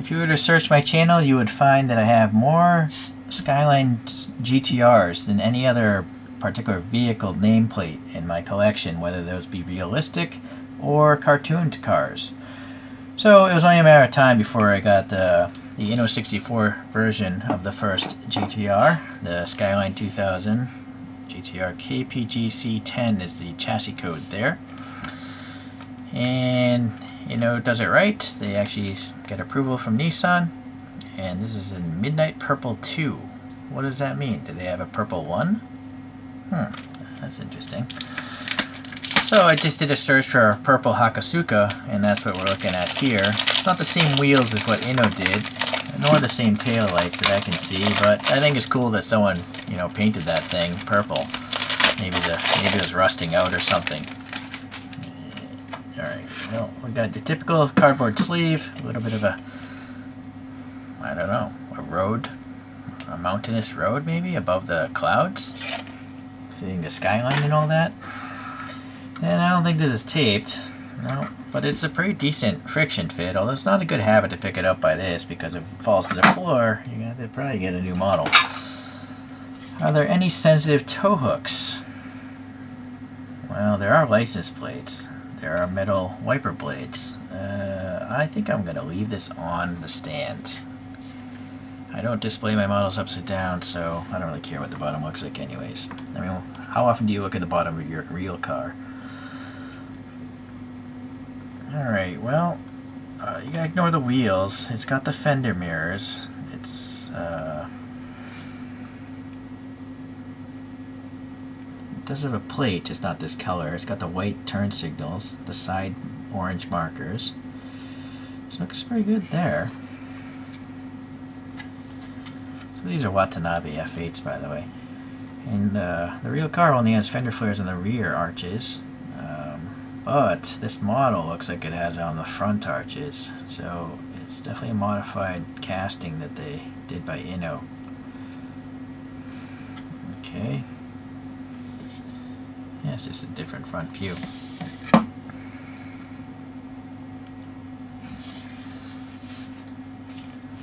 If you were to search my channel, you would find that I have more Skyline GTRs than any other particular vehicle nameplate in my collection, whether those be realistic or cartooned cars. So it was only a matter of time before I got the Inno64 version of the first GTR, the Skyline 2000. GTR KPGC10 is the chassis code there. And Inno does it right. They actually get approval from Nissan. And this is in Midnight Purple 2. What does that mean? Do they have a Purple 1? That's interesting. So I just did a search for Purple Hakosuka, and that's what we're looking at here. It's not the same wheels as what Inno did, nor the same tail lights that I can see, but I think it's cool that someone, painted that thing purple. Maybe it was rusting out or something. Alright, well, we got your typical cardboard sleeve, a little bit of a road, a mountainous road maybe, above the clouds. Seeing the skyline and all that. And I don't think this is taped, no, but it's a pretty decent friction fit, although it's not a good habit to pick it up by this, because if it falls to the floor, you're going to probably get a new model. Are there any sensitive tow hooks? Well, there are license plates. There are metal wiper blades. I think I'm going to leave this on the stand. I don't display my models upside down, so I don't really care what the bottom looks like anyways. I mean, how often do you look at the bottom of your real car? Alright, well, you gotta ignore the wheels. It's got the fender mirrors. It does have a plate, just not this color. It's got the white turn signals, the side orange markers. So it looks pretty good there. So these are Watanabe F8s, by the way. And the real car only has fender flares on the rear arches. But this model looks like it has it on the front arches. So it's definitely a modified casting that they did by Inno. Okay. Yeah, it's just a different front view.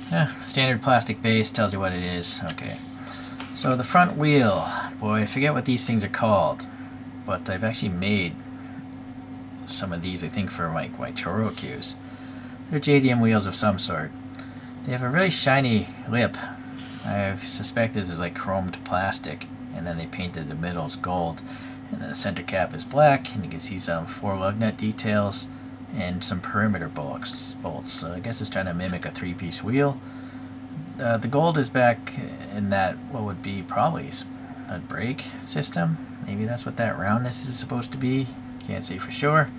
Yeah, standard plastic base tells you what it is. Okay. So the front wheel, boy, I forget what these things are called, but I've actually made some of these, I think, for my Chorokyus. They're JDM wheels of some sort. They have a really shiny lip. I've suspected it's like chromed plastic, and then they painted the middles gold, and then the center cap is black, and you can see some 4 lug nut details and some perimeter bolts. So I guess it's trying to mimic a 3-piece wheel. The gold is back in that what would be probably a brake system. Maybe that's what that roundness is supposed to be. Can't say for sure.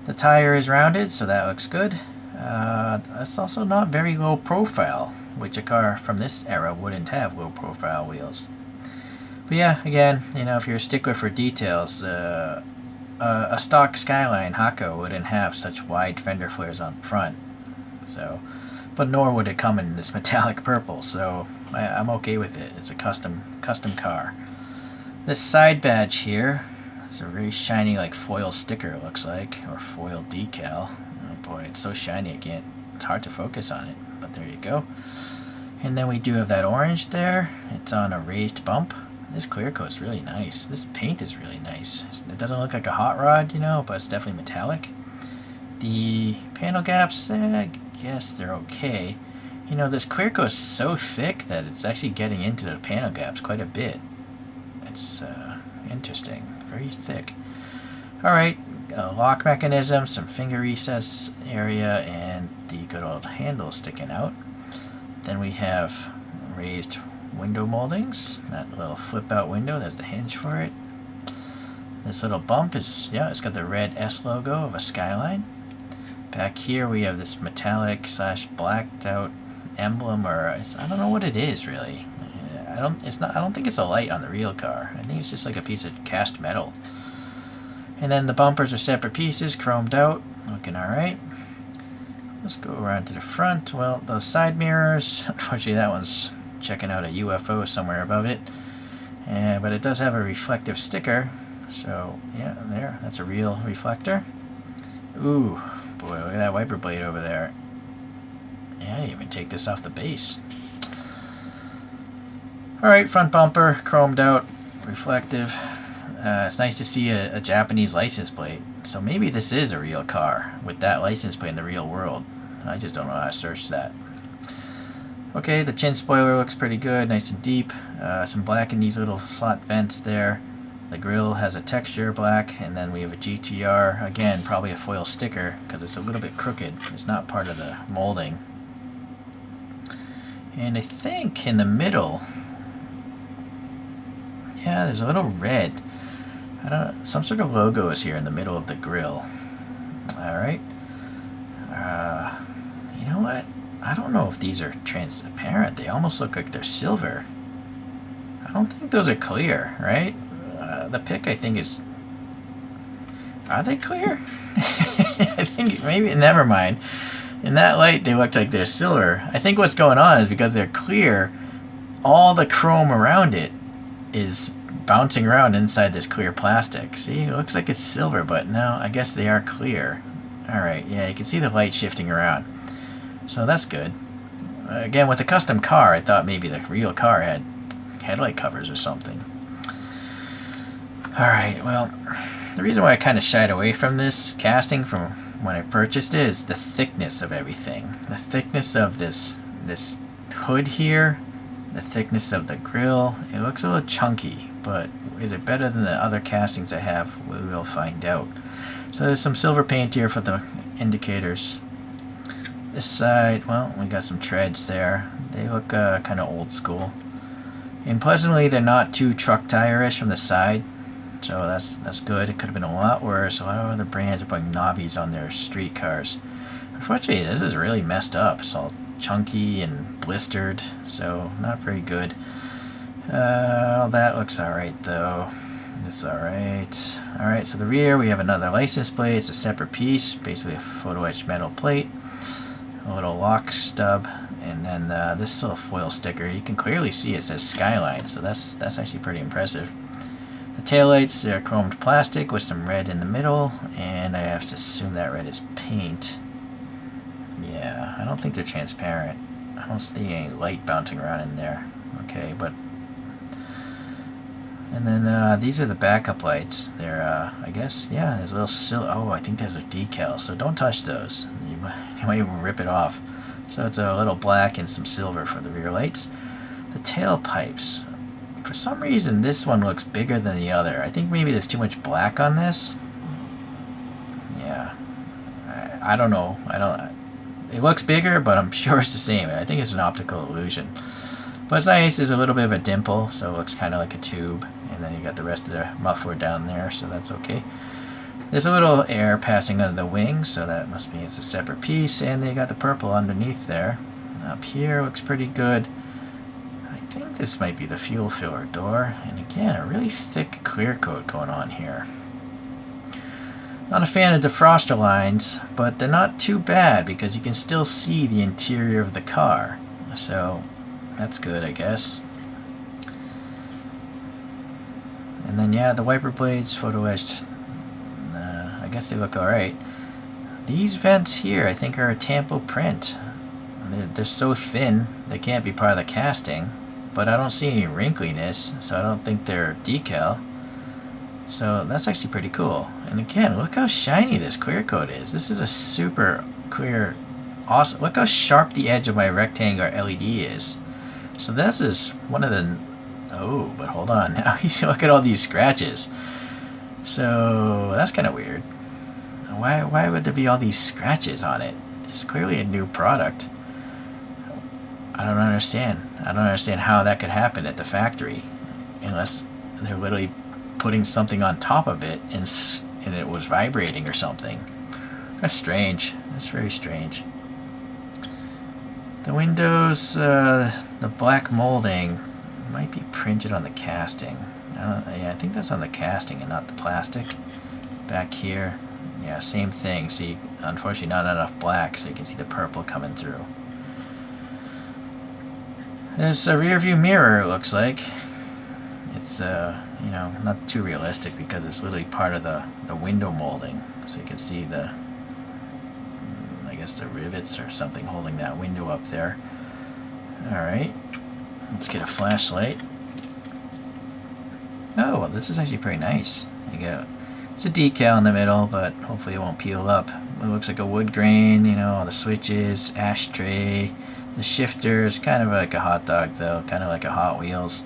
The tire is rounded, so that looks good. It's also not very low profile, which a car from this era wouldn't have low profile wheels. But yeah, again, if you're a stickler for details, a stock Skyline Hako wouldn't have such wide fender flares on front. So, but nor would it come in this metallic purple, so I'm okay with it. It's a custom car. This side badge here, it's a very shiny, like foil sticker, it looks like, or foil decal. Oh boy, it's so shiny it's hard to focus on it, but there you go. And then we do have that orange there. It's on a raised bump. This clear coat's really nice. This paint is really nice. It doesn't look like a hot rod, but it's definitely metallic. The panel gaps, I guess they're okay. This clear coat's so thick that it's actually getting into the panel gaps quite a bit. It's interesting. Very thick. Alright, lock mechanism, some finger recess area, and the good old handle sticking out. Then we have raised window moldings. That little flip out window, there's the hinge for it. This little bump is, it's got the red S logo of a Skyline. Back here we have this metallic / blacked out emblem, or I don't know what it is really. I don't think it's a light on the real car. I think it's just like a piece of cast metal. And then the bumpers are separate pieces, chromed out, looking alright. Let's go around to the front. Well, those side mirrors, unfortunately that one's checking out a UFO somewhere above it. But it does have a reflective sticker, so yeah, there, that's a real reflector. Ooh, boy, look at that wiper blade over there. Yeah, I didn't even take this off the base. Alright, front bumper, chromed out, reflective. It's nice to see a Japanese license plate. So maybe this is a real car with that license plate in the real world. I just don't know how to search that. Okay, the chin spoiler looks pretty good, nice and deep. Some black in these little slot vents there. The grille has a texture black, and then we have a GTR. Again, probably a foil sticker because it's a little bit crooked. It's not part of the molding. And I think in the middle, yeah, there's a little red. Some sort of logo is here in the middle of the grille. Alright. You know what? I don't know if these are transparent. They almost look like they're silver. I don't think those are clear, right? The pick, I think, is... Are they clear? I think maybe... Never mind. In that light, they look like they're silver. I think what's going on is because they're clear, all the chrome around it is bouncing around inside this clear plastic. See, it looks like it's silver, but no, I guess they are clear. Alright, yeah, you can see the light shifting around. So that's good. Again, with the custom car, I thought maybe the real car had headlight covers or something. Alright, well, the reason why I kind of shied away from this casting from when I purchased it is the thickness of everything. The thickness of this hood here, the thickness of the grille. It looks a little chunky, but is it better than the other castings I have? We will find out. So there's some silver paint here for the indicators. This side, well, we got some treads there. They look kind of old school. And pleasantly, they're not too truck tire-ish from the side. So that's good. It could have been a lot worse. A lot of other brands are putting knobbies on their street cars. Unfortunately, this is really messed up. It's all chunky and blistered, so not very good. That looks alright though. It's alright. Alright, so the rear, we have another license plate. It's a separate piece, basically a photo etched metal plate. A little lock stub, and then this little foil sticker. You can clearly see it says Skyline, so that's actually pretty impressive. The taillights, they're chromed plastic with some red in the middle, and I have to assume that red is paint. Yeah, I don't think they're transparent. I don't see any light bouncing around in there. Okay, but... And then these are the backup lights. They're, I guess, yeah, there's a little oh, I think those are decals, so don't touch those. You might even rip it off. So it's a little black and some silver for the rear lights. The tailpipes. For some reason, this one looks bigger than the other. I think maybe there's too much black on this. Yeah. I don't know. It looks bigger, but I'm sure it's the same. I think it's an optical illusion. But it's nice. There's a little bit of a dimple, so it looks kind of like a tube. And then you got the rest of the muffler down there, so that's okay. There's a little air passing under the wing, so that must mean it's a separate piece. And they got the purple underneath there. Up here looks pretty good. I think this might be the fuel filler door. And again, a really thick clear coat going on here. Not a fan of defroster lines, but they're not too bad because you can still see the interior of the car. So that's good, I guess. And then, yeah, the wiper blades, photo etched. I guess they look alright. These vents here, I think, are a tampo print. They're so thin, they can't be part of the casting. But I don't see any wrinkliness, so I don't think they're decal. So that's actually pretty cool. And again, look how shiny this clear coat is. This is a super clear, awesome. Look how sharp the edge of my rectangular LED is. So this is one of the... Oh, but hold on. Now you look at all these scratches. So that's kind of weird. Why would there be all these scratches on it? It's clearly a new product. I don't understand. I don't understand how that could happen at the factory, unless they're literally putting something on top of it and it was vibrating or something. That's strange. That's very strange. The windows, the black molding might be printed on the casting. Yeah, I think that's on the casting and not the plastic. Back here, yeah, same thing. See, unfortunately not enough black so you can see the purple coming through. There's a rear view mirror, it looks like. It's, you know, not too realistic because it's literally part of the window molding. So you can see the, I guess the rivets or something holding that window up there. Alright, let's get a flashlight. Oh, well, this is actually pretty nice. It's a decal in the middle, but hopefully it won't peel up. It looks like a wood grain, you know, all the switches, ashtray, the shifter is kind of like a hot dog though, kind of like a Hot Wheels.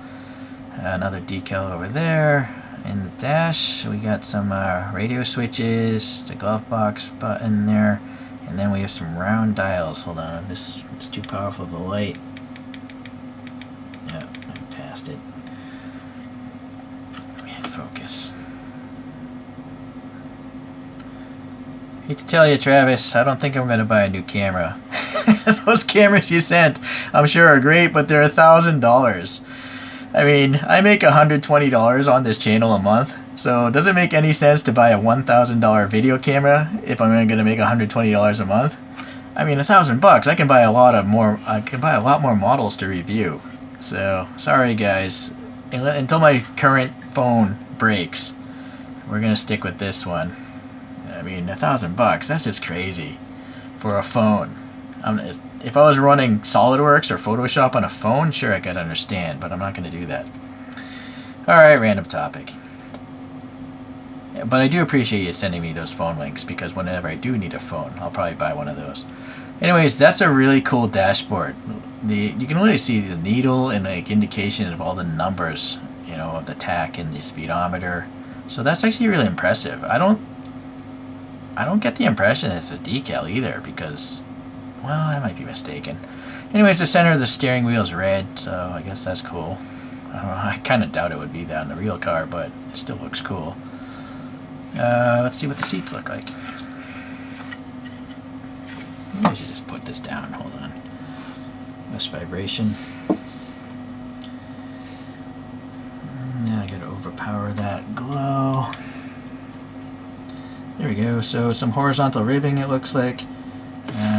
Another decal over there. In the dash, we got some radio switches, the glove box button there, and then we have some round dials. Hold on, it's too powerful, the light. Yeah, I passed it. Let me hit focus. Hate to tell you, Travis, I don't think I'm going to buy a new camera. Those cameras you sent, I'm sure are great, but they're $1,000. I mean, I make $120 on this channel a month, so does it make any sense to buy a $1,000 video camera if I'm going to make $120 a month? I mean, $1,000 I can buy a lot more models to review. So sorry guys, until my current phone breaks, we're gonna stick with this one. I mean, $1,000, that's just crazy for a phone. If I was running SolidWorks or Photoshop on a phone, sure, I could understand, but I'm not going to do that. Alright, random topic. Yeah, but I do appreciate you sending me those phone links, because whenever I do need a phone, I'll probably buy one of those. Anyways, that's a really cool dashboard. You can really see the needle and like indication of all the numbers, you know, of the tach and the speedometer. So that's actually really impressive. I don't get the impression it's a decal either, because, well, I might be mistaken. Anyways, the center of the steering wheel is red, so I guess that's cool. I don't know, I kind of doubt it would be that in the real car, but it still looks cool. Let's see what the seats look like. Maybe I should just put this down, hold on. Less vibration. Now I gotta overpower that glow. There we go, so some horizontal ribbing it looks like.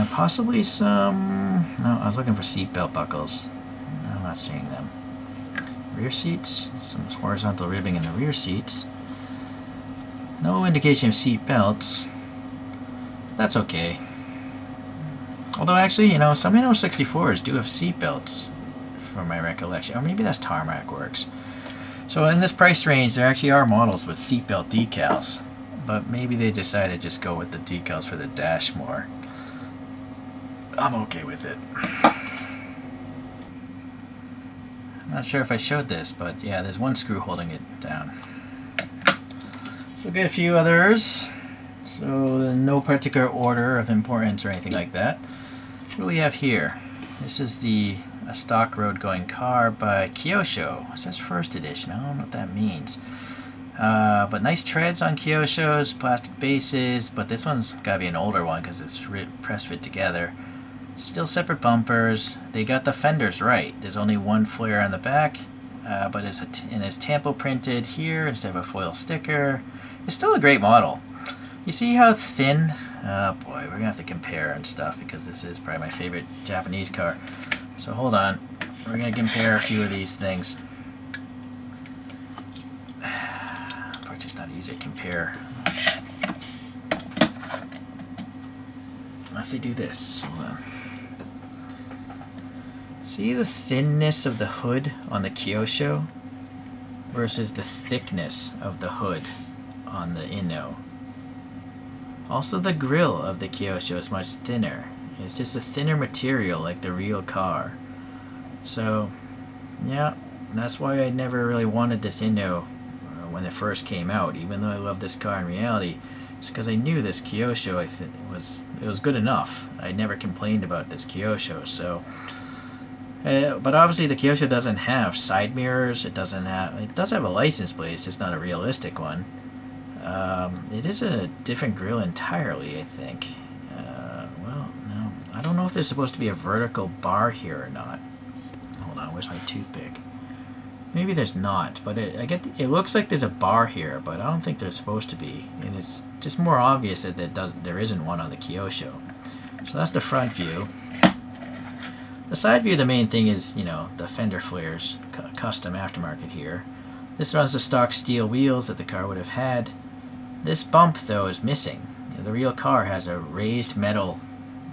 Possibly some... No, I was looking for seat belt buckles. No, I'm not seeing them. Rear seats, some horizontal ribbing in the rear seats. No indication of seat belts. That's okay. Although actually, you know, some Inno64s do have seat belts, from my recollection. Or maybe that's Tarmac Works. So in this price range, there actually are models with seatbelt decals. But maybe they decided to just go with the decals for the dash more. I'm okay with it. I'm not sure if I showed this, but yeah, there's one screw holding it down. So we'll get a few others. So in no particular order of importance or anything like that. What do we have here? This is a stock road going car by Kyosho. It says first edition. I don't know what that means. But nice treads on Kyoshos, plastic bases, but this one's gotta be an older one because it's press fit together. Still separate bumpers. They got the fenders right. There's only one flare on the back, but it's tampo printed here instead of a foil sticker. It's still a great model. You see how thin? Oh boy, we're gonna have to compare and stuff because this is probably my favorite Japanese car. So hold on, we're gonna compare a few of these things. Probably just not easy to compare. Unless I do this. Hold on. See the thinness of the hood on the Kyosho versus the thickness of the hood on the Inno. Also the grille of the Kyosho is much thinner. It's just a thinner material like the real car. So yeah, that's why I never really wanted this Inno when it first came out, even though I love this car in reality. It's because I knew this Kyosho it was good enough. I never complained about this Kyosho. So but obviously the Kyosho doesn't have side mirrors. It does have a license plate, it's just not a realistic one. It is a different grille entirely, I think. Well, no, I don't know if there's supposed to be a vertical bar here or not. Hold on, where's my toothpick? Maybe there's not, but it looks like there's a bar here, but I don't think there's supposed to be, and it's just more obvious that there isn't one on the Kyosho. So that's the front view. The side view, the main thing is, you know, the fender flares, custom aftermarket here. This runs the stock steel wheels that the car would have had. This bump, though, is missing. You know, the real car has a raised metal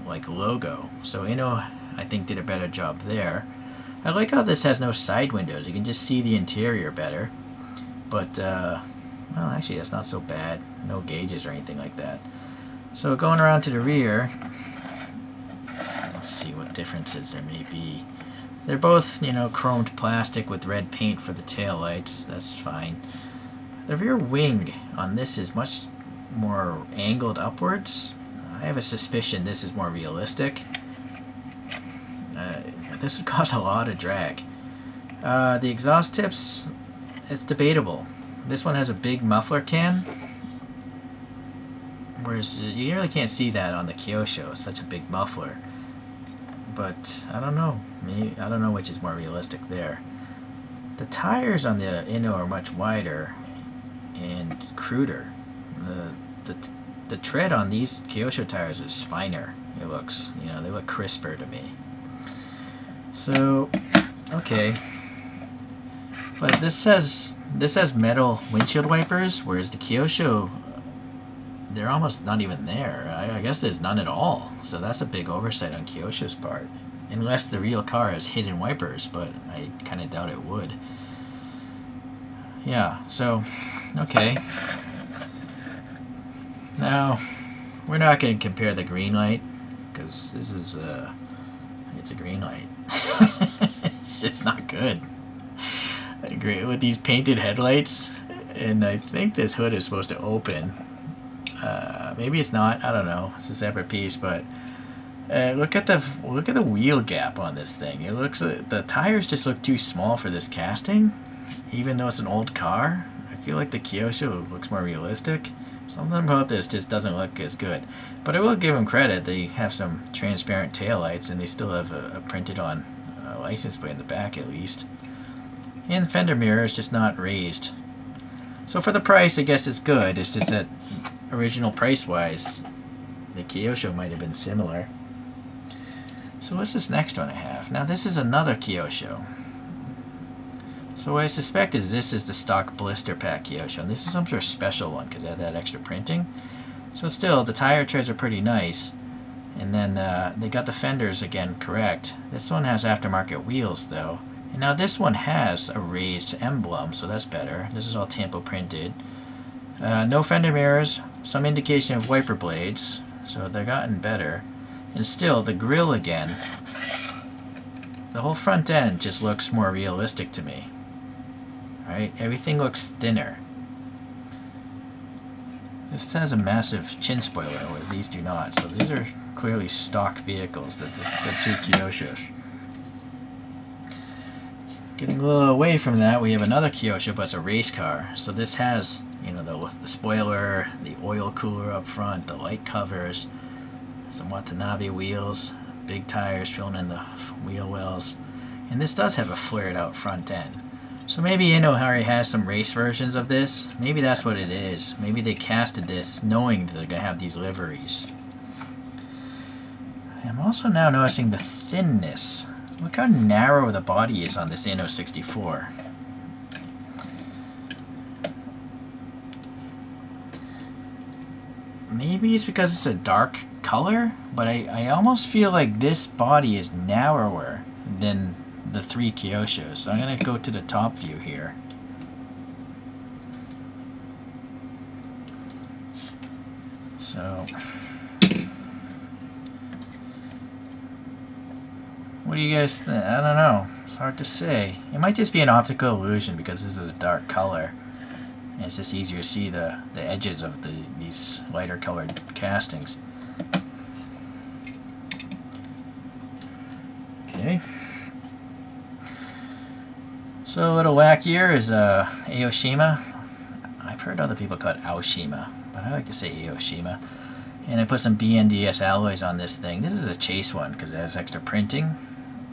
like logo. So Inno, I think, did a better job there. I like how this has no side windows. You can just see the interior better. But, well, actually, that's not so bad. No gauges or anything like that. So going around to the rear, let's see what differences there may be. They're both, you know, chromed plastic with red paint for the taillights. That's fine. The rear wing on this is much more angled upwards. I have a suspicion this is more realistic. This would cause a lot of drag. The exhaust tips, it's debatable. This one has a big muffler can, whereas you really can't see that on the Kyosho. It's such a big muffler. But I don't know. Maybe, I don't know which is more realistic there. The tires on the Inno are much wider and cruder. The tread on these Kyosho tires is finer. It looks, you know, they look crisper to me. So, okay. But this has metal windshield wipers, whereas the Kyosho, they're almost not even there. I guess there's none at all. So that's a big oversight on Kyosho's part. Unless the real car has hidden wipers, but I kind of doubt it would. Yeah, so, okay. Now, we're not going to compare the green light, because this is, it's a green light. It's just not good. I agree with these painted headlights, and I think this hood is supposed to open. Maybe it's not. I don't know. It's a separate piece, but look at the wheel gap on this thing. It looks the tires just look too small for this casting, even though it's an old car. I feel like the Kyosho looks more realistic. Something about this just doesn't look as good. But I will give them credit. They have some transparent taillights, and they still have a printed on license plate in the back at least. And the fender mirror is just not raised. So for the price, I guess it's good. It's just that original price-wise, the Kyosho might have been similar. So what's this next one I have? Now this is another Kyosho. So what I suspect is this is the stock blister pack Kyosho, and this is some sort of special one because it had that extra printing. So still, the tire treads are pretty nice. And then they got the fenders again correct. This one has aftermarket wheels though. And now this one has a raised emblem, so that's better. This is all tampo printed. No fender mirrors, some indication of wiper blades, so they're gotten better. And still, the grille again, the whole front end just looks more realistic to me. Right? Everything looks thinner. This has a massive chin spoiler, where these do not. So these are clearly stock vehicles, the two Kyoshos. Getting a little away from that, we have another Kyosho, but it's a race car. So this has, you know, the spoiler, the oil cooler up front, the light covers, some Watanabe wheels, big tires filling in the wheel wells, and this does have a flared out front end. So maybe Inno already has some race versions of this. Maybe that's what it is. Maybe they casted this knowing that they're going to have these liveries. I'm also now noticing the thinness. Look how narrow the body is on this Inno64. Maybe it's because it's a dark color, but I almost feel like this body is narrower than the three Kyoshos. So I'm going to go to the top view here. So, what do you guys think? I don't know. It's hard to say. It might just be an optical illusion because this is a dark color. And it's just easier to see the edges of these lighter colored castings. Okay. So a little wackier is Aoshima. I've heard other people call it Aoshima, but I like to say Aoshima. And I put some BNDS alloys on this thing. This is a chase one because it has extra printing.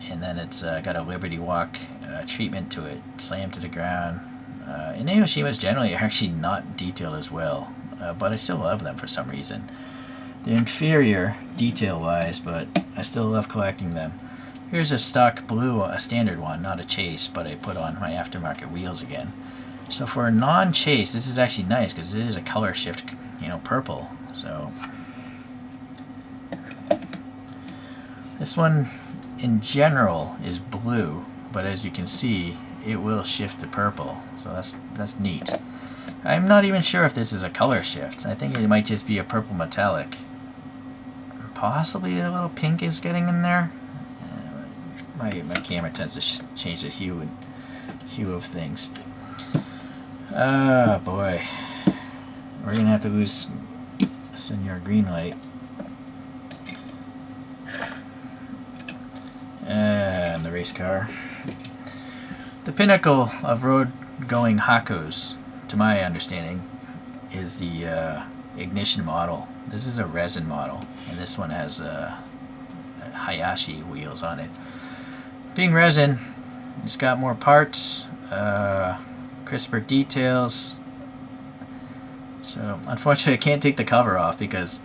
And then it's got a Liberty Walk treatment to it, slammed to the ground. And Aoshimas generally are actually not detailed as well, but I still love them for some reason. They're inferior detail-wise, but I still love collecting them. Here's a stock blue, a standard one, not a chase, but I put on my aftermarket wheels again. So for a non-chase, this is actually nice because it is a color shift, you know, purple. So This one in general is blue, but as you can see, it will shift to purple, so that's neat. I'm not even sure if this is a color shift. I think it might just be a purple metallic. Possibly a little pink is getting in there. My camera tends to change the hue of things. Oh boy, we're gonna have to lose Senor Greenlight. And the race car. The pinnacle of road-going Hakos, to my understanding, is the ignition model. This is a resin model, and this one has Hayashi wheels on it. Being resin, it's got more parts, crisper details. So unfortunately, I can't take the cover off because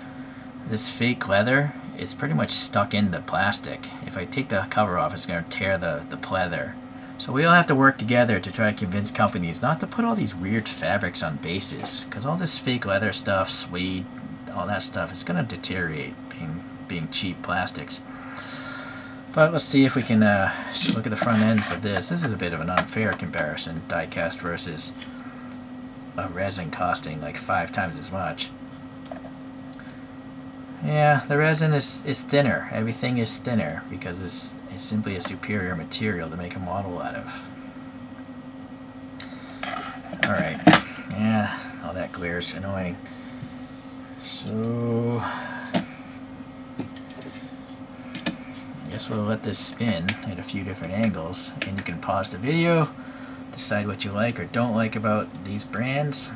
this fake leather is pretty much stuck into plastic. If I take the cover off, it's going to tear the pleather. So we all have to work together to try to convince companies not to put all these weird fabrics on bases, because all this fake leather stuff, suede, all that stuff, is going to deteriorate being cheap plastics. But let's see if we can look at the front ends of this. This is a bit of an unfair comparison, die-cast versus a resin costing like 5 times as much. Yeah, the resin is thinner. Everything is thinner because it's simply a superior material to make a model out of. Alright. Yeah, all that glare is annoying. So I guess we'll let this spin at a few different angles, and you can pause the video, decide what you like or don't like about these brands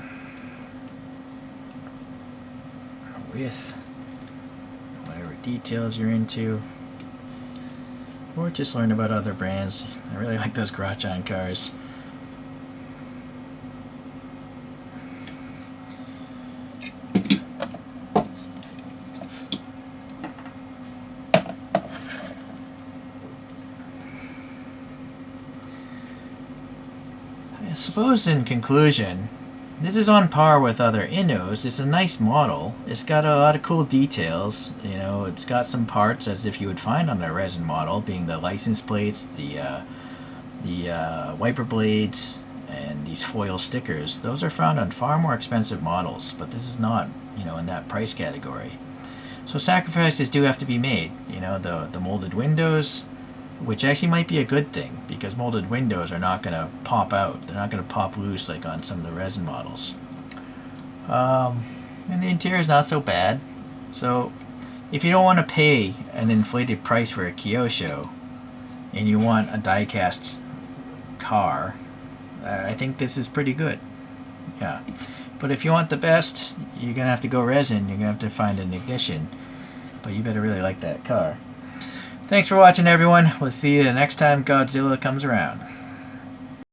with whatever details you're into, or just learn about other brands. I really like those Grotchan cars. I suppose in conclusion, this is on par with other Innos. It's a nice model. It's got a lot of cool details. You know, it's got some parts as if you would find on a resin model, being the license plates, the wiper blades, and these foil stickers. Those are found on far more expensive models, but this is not, you know, in that price category. So sacrifices do have to be made. You know, the molded windows, which actually might be a good thing, because molded windows are not going to pop out. They're not going to pop loose like on some of the resin models. And the interior is not so bad. So if you don't want to pay an inflated price for a Kyosho and you want a die-cast car, I think this is pretty good. Yeah. But if you want the best, you're going to have to go resin. You're going to have to find an ignition. But you better really like that car. Thanks for watching, everyone. We'll see you the next time Godzilla comes around.